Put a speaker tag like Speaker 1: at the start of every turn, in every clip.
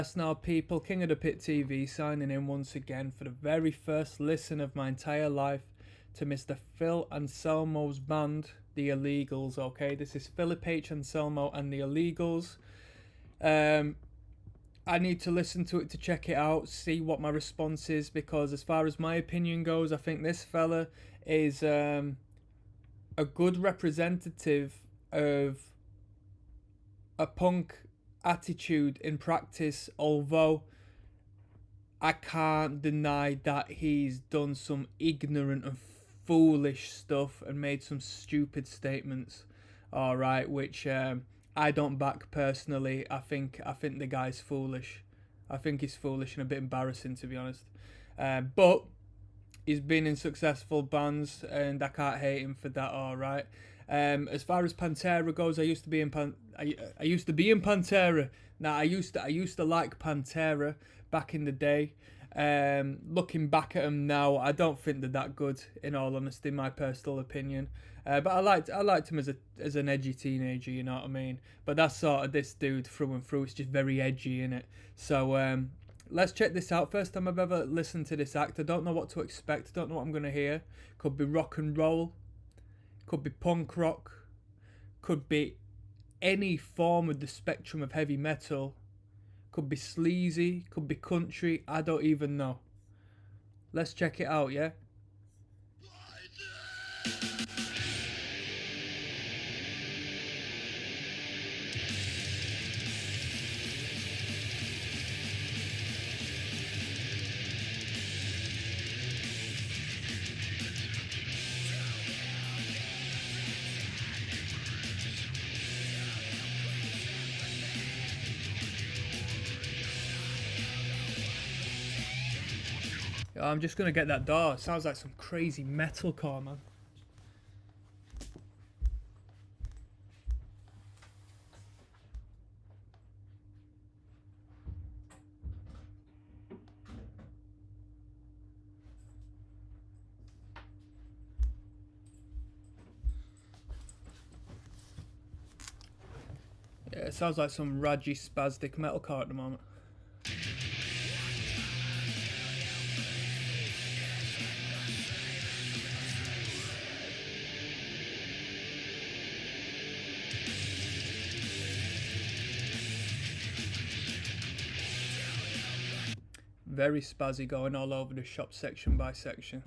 Speaker 1: Yes, now people, King of the Pit TV signing in once again for the very first listen of my entire life to Mr. Phil Anselmo's band, The Illegals. Okay, this is Philip H. Anselmo and The Illegals. I need to listen to it to check it out, see what my response is, because as far as my opinion goes, I think this fella is a good representative of a punk attitude in practice, although I can't deny that he's done some ignorant and foolish stuff and made some stupid statements, alright, which I don't back personally. I think the guy's foolish. I think he's foolish and a bit embarrassing, to be honest. But he's been in successful bands and I can't hate him for that, alright. As far as Pantera goes, I used to be in Pantera. Now I used to like Pantera back in the day. Looking back at them now, I don't think they're that good. In all honesty, my personal opinion. But I liked him as an edgy teenager. You know what I mean? But that's sort of this dude through and through. It's just very edgy, innit? So let's check this out. First time I've ever listened to this act. I don't know what to expect. Don't know what I'm gonna hear. Could be rock and roll. Could be punk rock. Could be any form of the spectrum of heavy metal. Could be sleazy. Could be country. I don't even know. Let's check it out, yeah? I'm just gonna get that door. It sounds like some crazy metalcore, man. Yeah, it sounds like some raggy, spastic metalcore at the moment. Very spazzy, going all over the shop section by section.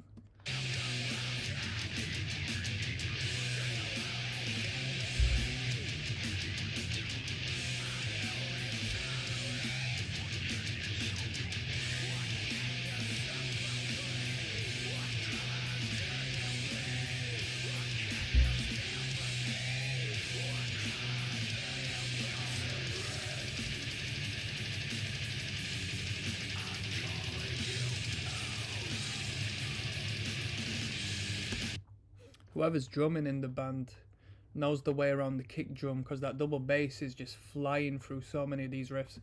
Speaker 1: Whoever's drumming in the band knows the way around the kick drum, because that double bass is just flying through so many of these riffs.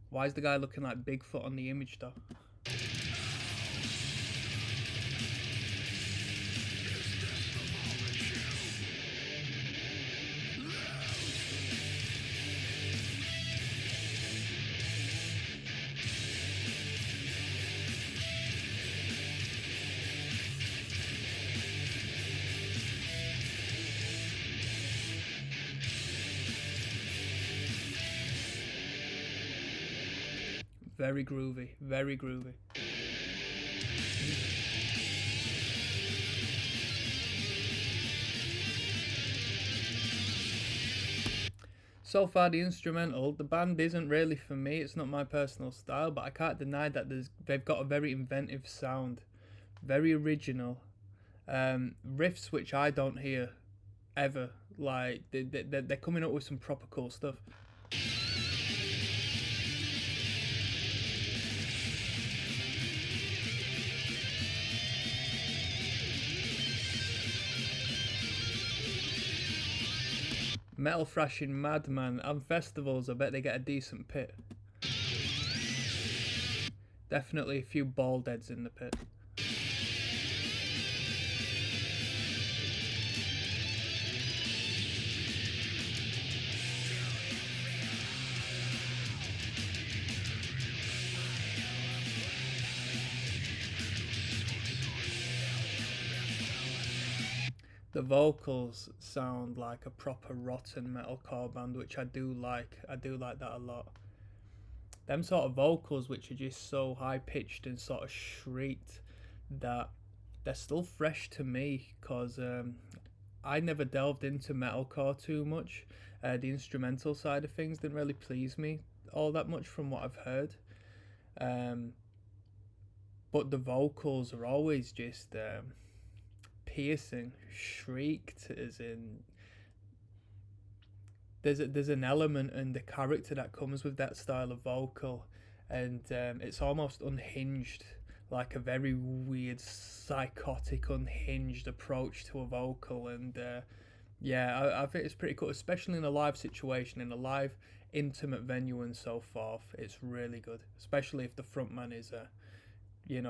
Speaker 1: Why is the guy looking like Bigfoot on the image though? Very groovy, very groovy. So far the instrumental, the band isn't really for me, it's not my personal style, but I can't deny that they've got a very inventive sound, very original, riffs which I don't hear ever, like they're coming up with some proper cool stuff. Metal thrashing madman and festivals, I bet they get a decent pit. Definitely a few bald heads in the pit. The vocals sound like a proper rotten metalcore band, which I do like. I do like that a lot. Them sort of vocals, which are just so high pitched and sort of shrieked, that they're still fresh to me, because I never delved into metalcore too much. The instrumental side of things didn't really please me all that much from what I've heard. Um, but the vocals are always just piercing, shrieked, as in there's an element and the character that comes with that style of vocal, and it's almost unhinged, like a very weird, psychotic, unhinged approach to a vocal, and yeah, I think it's pretty cool, especially in a live situation, in a live, intimate venue, and so forth. It's really good, especially if the frontman is,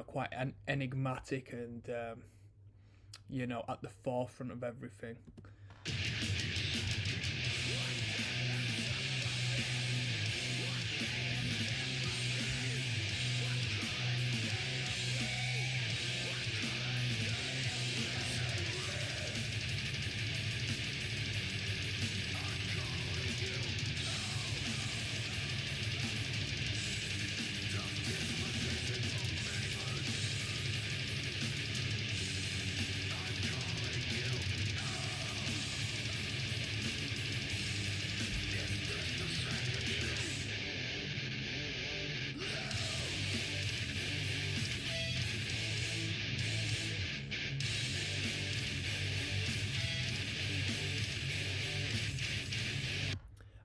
Speaker 1: quite enigmatic and, at the forefront of everything.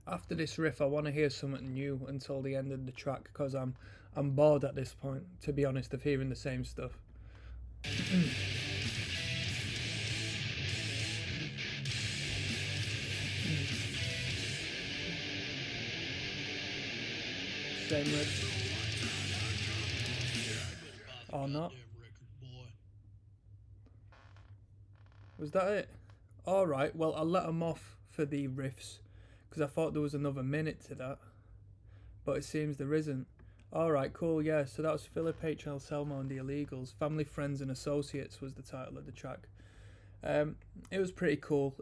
Speaker 1: After this riff, I want to hear something new until the end of the track, because I'm bored at this point, to be honest, of hearing the same stuff. Same riff. Or not. Was that it? Alright, well, I'll let them off for the riffs, because I thought there was another minute to that, but it seems there isn't. Alright, cool, yeah, so that was Philip H. Anselmo and the Illegals. Family, Friends and Associates was the title of the track. It was pretty cool.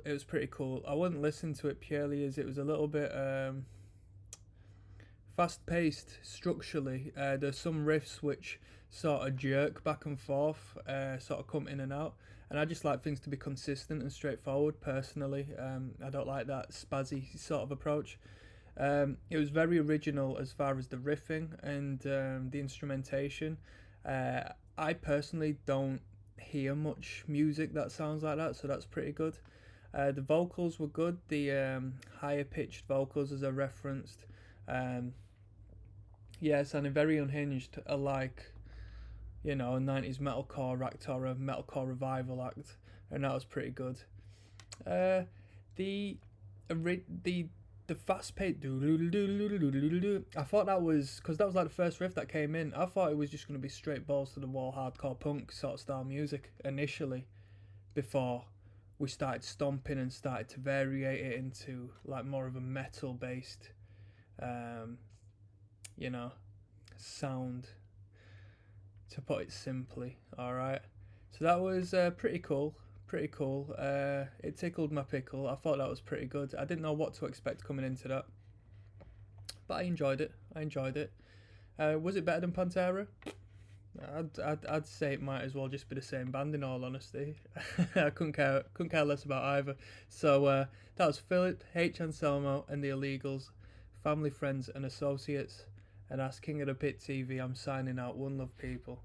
Speaker 1: I wouldn't listen to it purely as it was a little bit fast-paced structurally. There's some riffs which sort of jerk back and forth, sort of come in and out, and I just like things to be consistent and straightforward personally. I don't like that spazzy sort of approach. It was very original as far as the riffing and the instrumentation. I personally don't hear much music that sounds like that, so that's pretty good. The vocals were good, the higher pitched vocals as I referenced. Yeah, sounding very unhinged, like, a 90s metalcore act or a metalcore revival act, and that was pretty good. The fast paced, I thought that was, because that was like the first riff that came in, I thought it was just going to be straight balls to the wall hardcore punk sort of style music initially, before we started stomping and started to variate it into like more of a metal based sound, to put it simply. Alright, so that was pretty cool. It tickled my pickle. I thought that was pretty good. I didn't know what to expect coming into that, but I enjoyed it. Was it better than Pantera? I'd say it might as well just be the same band, in all honesty. I couldn't care less about either. So that was Philip H. Anselmo and the Illegals, Family, Friends and Associates, and as King of the Pit TV, I'm signing out. One love, people.